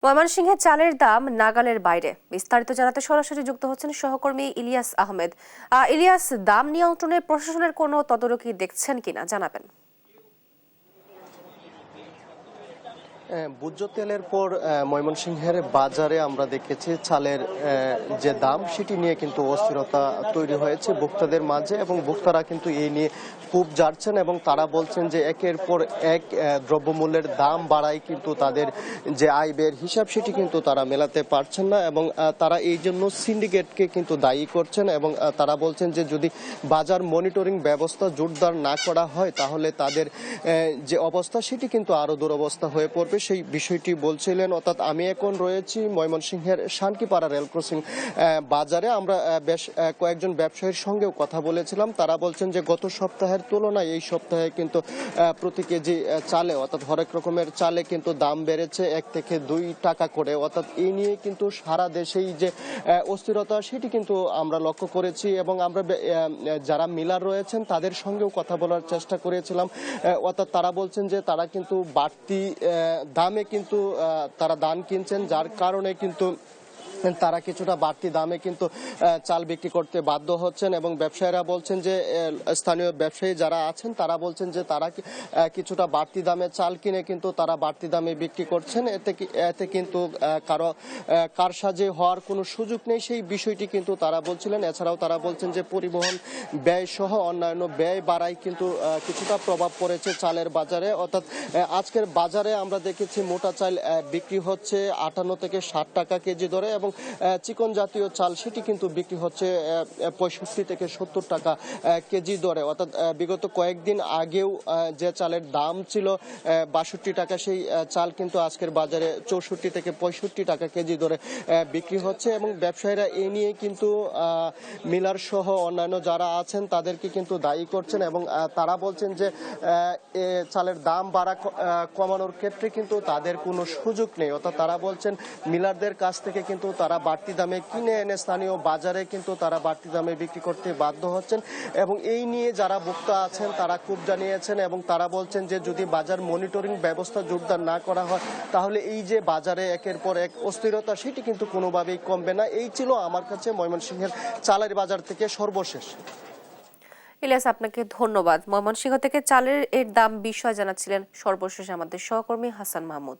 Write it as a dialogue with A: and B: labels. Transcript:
A: ময়মনসিংহে চালের দাম নাগালের বাইরে। বিস্তারিত জানাতে সরাসরি যুক্ত হচ্ছেন সহকর্মী ইলিয়াস আহমেদ। ইলিয়াস, দাম নিয়ন্ত্রণে প্রশাসনের কোনো তদারকি দেখছেন কিনা জানাবেন।
B: ভোজ্য তেলের পর ময়মনসিংহের বাজারে আমরা দেখেছি চালের যে দাম সেটি নিয়ে কিন্তু অস্থিরতা তৈরি হয়েছে ভোক্তাদের মাঝে, এবং ভোক্তারা কিন্তু এই নিয়ে খুব যাচ্ছেন এবং তারা বলছেন যে একের পর এক দ্রব্যমূল্যের দাম বাড়ায় কিন্তু তাদের যে আয় ব্যয়ের হিসাব সেটি কিন্তু তারা মেলাতে পারছেন না, এবং তারা এই জন্য সিন্ডিকেটকে কিন্তু দায়ী করছেন। এবং তারা বলছেন যে যদি বাজার মনিটরিং ব্যবস্থা জোরদার না করা হয় তাহলে তাদের যে অবস্থা সেটি কিন্তু আরো দুরবস্থা হয়ে পড়বে। সেই বিষয়টি বলছিলেন। অর্থাৎ আমি এখন রয়েছি ময়মনসিংহের শান্তিপাড়া রেল ক্রসিং বাজারে। আমরা বেশ কয়েকজন ব্যবসায়ীর সঙ্গেও কথা বলেছিলাম। তারা বলছেন যে গত সপ্তাহের তুলনায় এই সপ্তাহে কিন্তু প্রতি কেজি চালে, অর্থাৎ হরেক রকমের চালে কিন্তু দাম বেড়েছে 1 থেকে 2 টাকা করে। অর্থাৎ এই নিয়ে কিন্তু সারা দেশেই যে অস্থিরতা সেটি কিন্তু আমরা লক্ষ্য করেছি, এবং আমরা যারা মিলার রয়েছেন তাদের সঙ্গেও কথা বলার চেষ্টা করেছিলাম। অর্থাৎ তারা বলছেন যে তারা কিন্তু বাড়তি দামে কিন্তু তারা ধান কিনছেন, যার কারণে কিন্তু তারা কিছুটা বাড়তি দামে কিন্তু চাল বিক্রি করতে বাধ্য হচ্ছেন। এবং ব্যবসায়ীরা বলছেন যে স্থানীয় ব্যবসায়ী যারা আছেন তারা বলছেন যে তারা কিছুটা বাড়তি দামে চাল কিনে কিন্তু তারা বাড়তি দামে বিক্রি করছেন। এতে কিন্তু কারো কারসাজি হওয়ার কোনো সুযোগ নেই, সেই বিষয়টি কিন্তু তারা বলছিলেন। এছাড়াও তারা বলছেন যে পরিবহন ব্যয় সহ অন্যান্য ব্যয় বাড়ায় কিন্তু কিছুটা প্রভাব পড়েছে চালের বাজারে। অর্থাৎ আজকের বাজারে আমরা দেখেছি মোটা চাল বিক্রি হচ্ছে 58 থেকে 60 টাকা কেজি দরে, এবং চিকন জাতীয় চাল সেটি কিন্তু বিক্রি হচ্ছে 65 থেকে 70 টাকা কেজি দরে। অর্থাৎ বিগত কয়েকদিন আগেও যে চালের দাম ছিল 62 টাকা, সেই চাল কিন্তু আজকের বাজারে 64 থেকে 65 টাকা কেজি দরে বিক্রি হচ্ছে। এবং ব্যবসায়ীরা এই নিয়ে কিন্তু মিলার সহ অন্যান্য যারা আছেন তাদেরকে কিন্তু দায়ী করছেন, এবং তারা বলছেন যে চালের দাম বাড়া কমানোর ক্ষেত্রে কিন্তু তাদের কোনো সুযোগ নেই। অর্থাৎ তারা বলছেন মিলারদের কাছ থেকে কিন্তু তারা বাড়তি দামে কিনে এনে স্থানীয় বাজারে কিন্তু তারা বাড়তি দামে বিক্রি করতে বাধ্য হচ্ছেন। এবং এই নিয়ে যারা ভোক্তা আছেন তারা ক্ষোভ জানিয়েছেন, এবং তারা বলছেন যে যদি বাজার মনিটরিং ব্যবস্থা জোরদার না করা হয় তাহলে এই যে বাজারে একের পর এক অস্থিরতা সেটি কিন্তু কোনোভাবেই কমবে না। এই ছিল আমার কাছে ময়মনসিংহের চালের বাজার থেকে সর্বশেষ।
A: ইলিয়াস, আপনাকে ধন্যবাদ। ময়মনসিংহ থেকে চালের দাম বিষয় জানাচ্ছিলেন সর্বশেষ আমাদের সহকর্মী হাসান মাহমুদ।